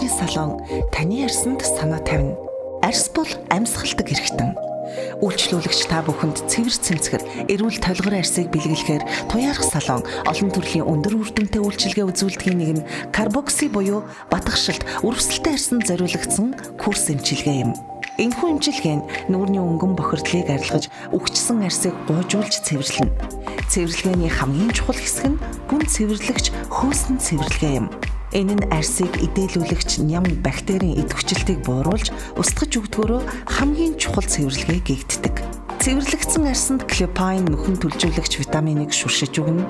Арсны салон таны арсанд санаа тавина. Арс бол амьсгалдаг эрхтэн. Үйлчлүүлэгч та бүхэнд цэвэр цэмцгэр, эрүүл толгор арсыг бэлгэлэхээр Туяарах салон олон төрлийн өндөр үр дүнтэй үйлчилгээ үзүүлдгийн нэг нь карбокси буюу батгшилт, үрвсэлтэй арсанд зориулагдсан курс эмчилгээ юм. Энэхүү эмчилгээ нь нүүрний өнгөн бохирдлыг арилгаж, үхчихсэн арсыг гуйжуулж цэвэрлэнэ. Цэвэрлэгээний хамгийн чухал хэсэг нь гүн цэвэрлэгч хөөсөн цэвэрлэгээ юм. Энэ нь арсыг идээлүүлэгч ням бактерийн идэвхжилтийг бууруулж, устгаж өгдгөөрөө хамгийн чухал цэвэрлэгээ гэгддэг. Цэвэрлэгдсэн арсанд клепайн нөхөн түлжүүлэгч витаминыг шүршиж өгнө.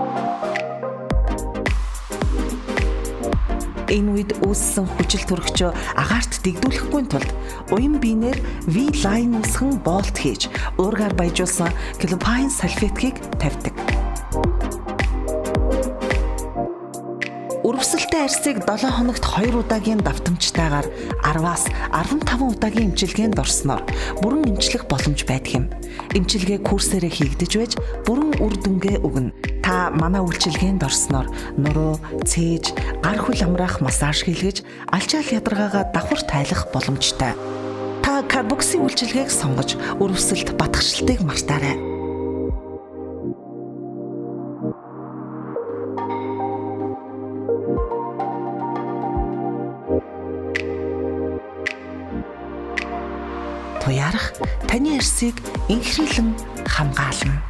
Энэ үед үүссэн хүчил төрөгчөө агаарт дэгдүүлэхгүй тулд уян биенээр V-line үсгэн болт хийж, уургаар баяжуулсан клепайн сальфетгийг тавьдаг. Үрвсэлтэй арсыг 7 хоногт 2 удаагийн давтамжтайгаар 10-аас 15 удаагийн эмчилгээнд орсноор бүрэн эмчлэх боломж байдаг юм. Эмчилгээ курсээрээ хийгдэж байж бүрэн үр дүнгээ өгнө. Та манай үйлчилгээнд орсноор нуруу, цээж, гар хөл амраах массаж хийлгэж, алчаал ядаргаагаа давхар тайлах боломжтой. Та карбокси үйлчилгээг сонгож, үрвсэлт батгшилтыг мартаарай. Туяарах таны арсыг инхрийлэн хамгаална.